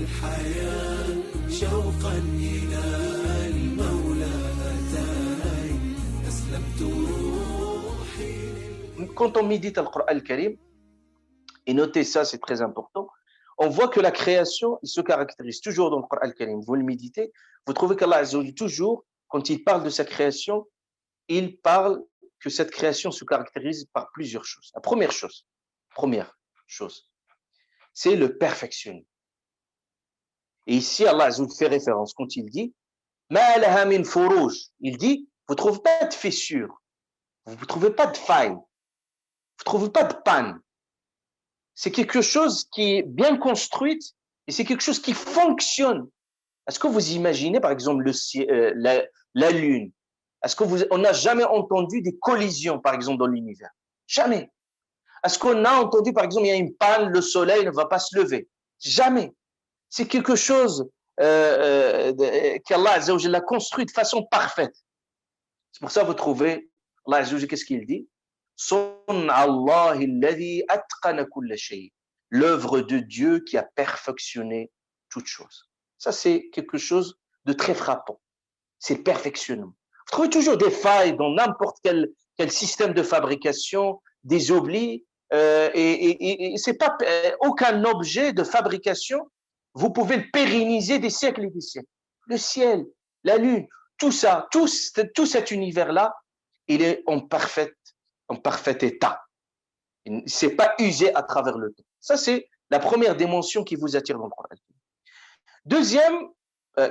الحياة شوقا إلى المولى أتاي أسلمت روحي. Quand on médite le Coran al-Karim, et notez ça, c'est très important, on voit que la création, il se caractérise toujours dans le Coran al-Karim. Vous le méditez, vous trouvez qu'Allah Azza wa Jalla, toujours, quand il parle de sa création, il parle que cette création se caractérise par plusieurs choses. La première chose, c'est le perfectionnement. Et ici, Allah Azza wa Jalla fait référence quand il dit Ma laha min furuj. Il dit, vous ne trouvez pas de fissure, vous ne trouvez pas de faille, vous ne trouvez pas de panne. C'est quelque chose qui est bien construite et c'est quelque chose qui fonctionne. Est-ce que vous imaginez, par exemple, la Lune? Est-ce que on n'a jamais entendu des collisions, par exemple, dans l'univers? Jamais. Est-ce qu'on a entendu, par exemple, il y a une panne, le soleil ne va pas se lever? Jamais. C'est quelque chose qu'Allah Azza wa Jalla a construit de façon parfaite. C'est pour ça que vous trouvez, Allah Azza wa Jalla, qu'est-ce qu'il dit? L'œuvre de Dieu qui a perfectionné toute chose. Ça, c'est quelque chose de très frappant. C'est le perfectionnement. Vous trouvez toujours des failles dans n'importe quel système de fabrication, des oublis, et c'est pas aucun objet de fabrication, vous pouvez le pérenniser des siècles et des siècles. Le ciel, la lune, tout ça, tout cet univers-là, il est en parfait état. C'est pas usé à travers le temps. Ça, c'est la première dimension qui vous attire dans le Coran. Deuxième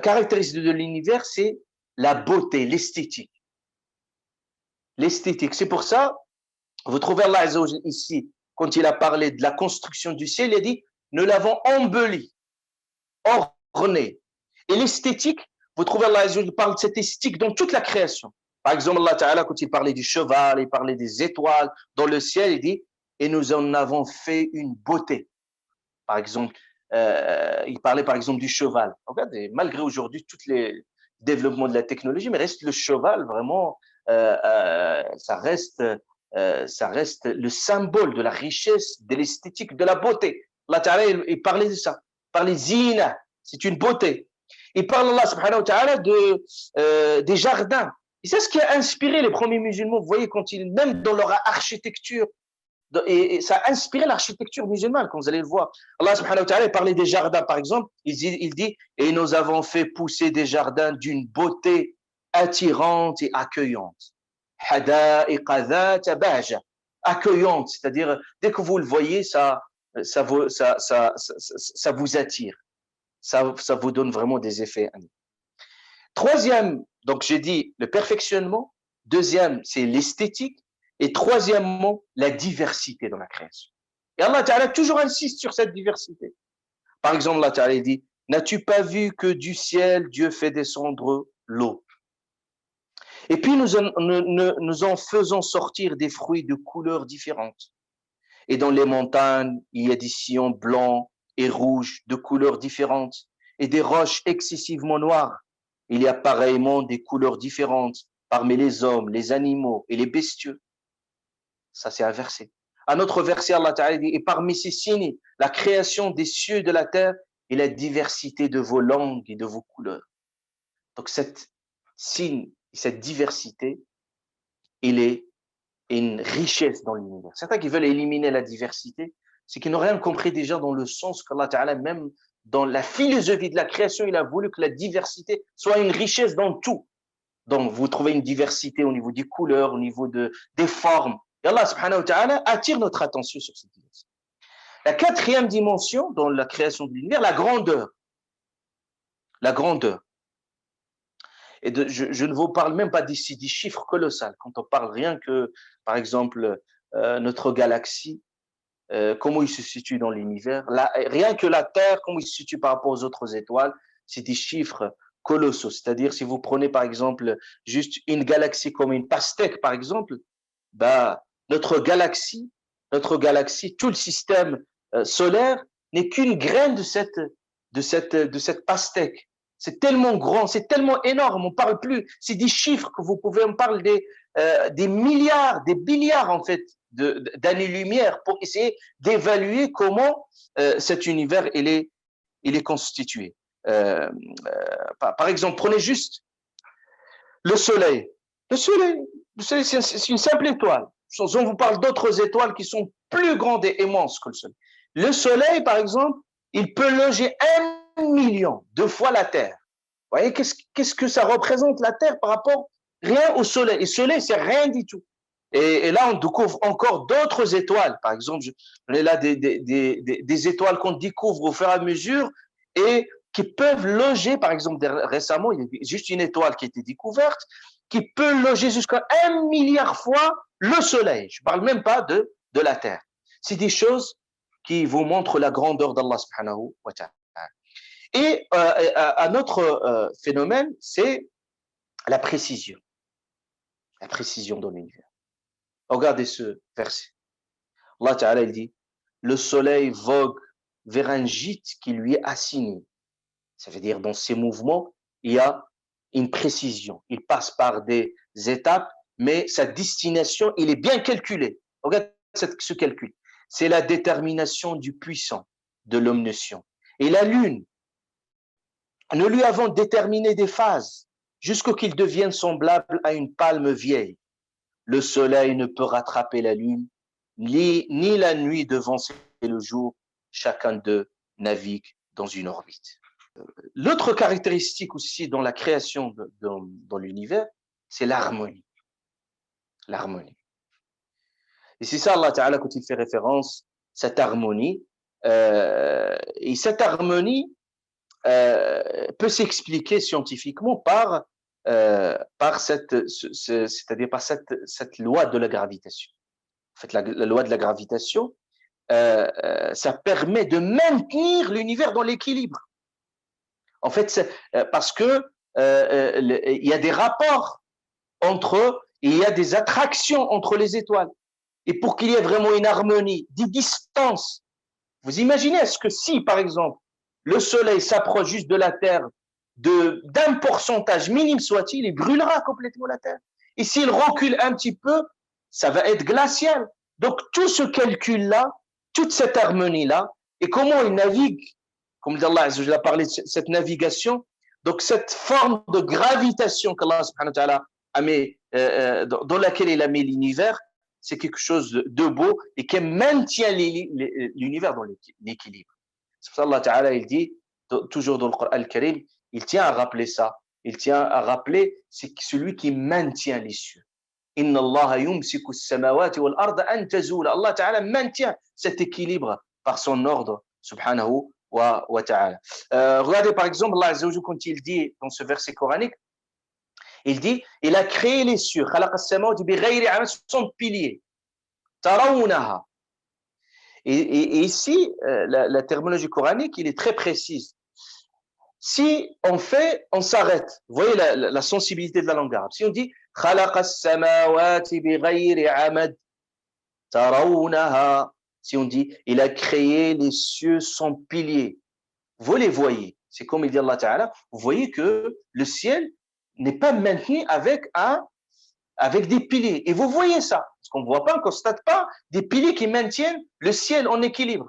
caractéristique de l'univers, c'est la beauté, l'esthétique. L'esthétique. C'est pour ça, vous trouvez Allah Azza wa Jalla ici, quand il a parlé de la construction du ciel, il a dit, nous l'avons embelli, orné. Et l'esthétique, vous trouvez Allah Azza wa Jalla parle de cette esthétique dans toute la création. Par exemple, Allah Ta'ala, quand il parlait du cheval, il parlait des étoiles dans le ciel, il dit, et nous en avons fait une beauté. Par exemple, il parlait par exemple du cheval. Regardez, malgré aujourd'hui tous les développements de la technologie, mais reste le cheval vraiment, ça reste le symbole de la richesse, de l'esthétique, de la beauté. Allah Ta'ala, il parlait de ça. Il parlait zina, c'est une beauté. Il parle Allah subhanahu wa ta'ala des jardins. Et c'est ce qui a inspiré les premiers musulmans. Vous voyez, quand ils, même dans leur architecture, et ça a inspiré l'architecture musulmane, quand vous allez le voir. Allah subhanahu wa ta'ala parlait des jardins, par exemple. Il dit, et nous avons fait pousser des jardins d'une beauté attirante et accueillante. Accueillante, c'est-à-dire, dès que vous le voyez, ça vous attire. Ça vous donne vraiment des effets. Troisième, donc j'ai dit le perfectionnement. Deuxième, c'est l'esthétique. Et troisièmement, la diversité dans la création. Et Allah Ta'ala toujours insiste sur cette diversité. Par exemple, Allah Ta'ala dit, n'as-tu pas vu que du ciel, Dieu fait descendre l'eau? Et puis nous en faisons sortir des fruits de couleurs différentes. Et dans les montagnes, il y a des sillons blancs et rouges de couleurs différentes et des roches excessivement noires. Il y a pareillement des couleurs différentes parmi les hommes, les animaux et les bestiaux. Ça, c'est un verset. Un autre verset, Allah Ta'ala dit, et parmi ces signes, la création des cieux et de la terre et la diversité de vos langues et de vos couleurs. Donc, cette signe, cette diversité, il est une richesse dans l'univers. Certains qui veulent éliminer la diversité, c'est qu'ils n'ont rien compris déjà dans le sens qu'Allah Ta'ala, même dans la philosophie de la création, il a voulu que la diversité soit une richesse dans tout. Donc, vous trouvez une diversité au niveau des couleurs, au niveau des formes. Et Allah subhanahu wa ta'ala attire notre attention sur cette diversité. La quatrième dimension dans la création de l'univers, la grandeur. La grandeur. Et je ne vous parle même pas d'ici des chiffres colossaux. Quand on parle rien que, par exemple, notre galaxie, comment il se situe dans l'univers, rien que la Terre, comment il se situe par rapport aux autres étoiles, c'est des chiffres colossaux. C'est-à-dire, si vous prenez par exemple juste une galaxie comme une pastèque, par exemple, bah, notre galaxie, tout le système solaire n'est qu'une graine de cette pastèque. C'est tellement grand, c'est tellement énorme, on parle plus, c'est des chiffres que vous pouvez, on parle des milliards, des billiards en fait d'années-lumière pour essayer d'évaluer comment cet univers il il est constitué. Par exemple, prenez juste le soleil. Le soleil, c'est une simple étoile. On vous parle d'autres étoiles qui sont plus grandes et immenses que le soleil. Le soleil, par exemple, il peut loger 1 million de fois la Terre. Vous voyez, qu'est-ce que ça représente la Terre par rapport rien au soleil. Et le soleil, c'est rien du tout. Et là, on découvre encore d'autres étoiles. Par exemple, on est là des étoiles qu'on découvre au fur et à mesure et qui peuvent loger, par exemple, récemment, il y a juste une étoile qui a été découverte, qui peut loger jusqu'à 1 milliard fois le soleil. Je ne parle même pas de la Terre. C'est des choses qui vous montrent la grandeur d'Allah subhanahu wa ta'ala. Et un autre phénomène, c'est la précision. La précision dans l'univers. Regardez ce verset. Allah Ta'ala il dit, le soleil vogue vers un gîte qui lui est assigné. Ça veut dire dans ses mouvements, il y a une précision. Il passe par des étapes, mais sa destination, il est bien calculé. Regarde ce calcul. C'est la détermination du puissant, de l'omniscient. Et la lune, nous lui avons déterminé des phases jusqu'à qu'il devienne semblable à une palme vieille. Le soleil ne peut rattraper la lune, ni la nuit devancer le jour. Chacun d'eux navigue dans une orbite. L'autre caractéristique aussi dans la création dans l'univers, c'est l'harmonie. L'harmonie. Et c'est ça, Allah Ta'ala, quand il fait référence, cette harmonie. Et cette harmonie peut s'expliquer scientifiquement par c'est-à-dire par cette loi de la gravitation. En fait, la loi de la gravitation, ça permet de maintenir l'univers dans l'équilibre. En fait, parce que il y a des rapports il y a des attractions entre les étoiles. Et pour qu'il y ait vraiment une harmonie, des distances. Vous imaginez, est-ce que si, par exemple, le soleil s'approche juste de la Terre d'un pourcentage minime soit-il, il brûlera complètement la Terre. Et s'il recule un petit peu, ça va être glacial. Donc, tout ce calcul-là, toute cette harmonie-là, et comment il navigue, comme Allah a parlé de cette navigation, donc cette forme de gravitation qu'Allah subhanahu wa ta'ala a mis, dans laquelle il a mis l'univers, c'est quelque chose de beau et qui maintient l'univers dans l'équilibre. C'est pour ça qu'Allah Ta'ala, il dit, toujours dans le Coran al-Karim, il tient à rappeler ça. Il tient à rappeler, c'est celui qui maintient les cieux. Inna Allah yumsiku as-samawati wal arda an tazula. Allah Ta'ala maintient cet équilibre par son ordre, subhanahu wa ta'ala. Regardez par exemple, Allah Azza wa Jalla, quand il dit dans ce verset coranique, il dit, il a créé les cieux, khalaqa as-samawati bighayri 'amad, son pilier. Tarawunaha. Et ici, la terminologie coranique, il est très précise. Si on s'arrête, vous voyez la sensibilité de la langue arabe. Si on dit khalaqa as-samawati bighayri 'amad tarawunaha, si on dit il a créé les cieux sans pilier, vous les voyez. C'est comme il dit Allah Ta'ala, vous voyez que le ciel n'est pas maintenu avec des piliers. Et vous voyez ça, parce qu'on ne voit pas, on ne constate pas des piliers qui maintiennent le ciel en équilibre.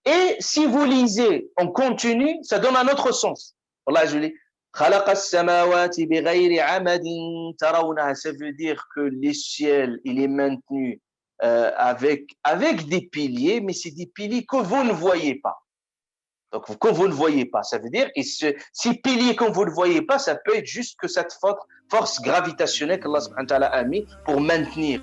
Et si vous lisez en continu, ça donne un autre sens. Allah je lis, khalaqa as-samawati bighayri 'amadin tarawnaha, ça veut dire que les ciels, il est maintenu avec des piliers, mais c'est des piliers que vous ne voyez pas. Donc, quand vous ne voyez pas, ça veut dire, et ces piliers, quand vous ne voyez pas, ça peut être juste que cette force gravitationnelle qu'Allah subhanahu wa ta'ala a mis pour maintenir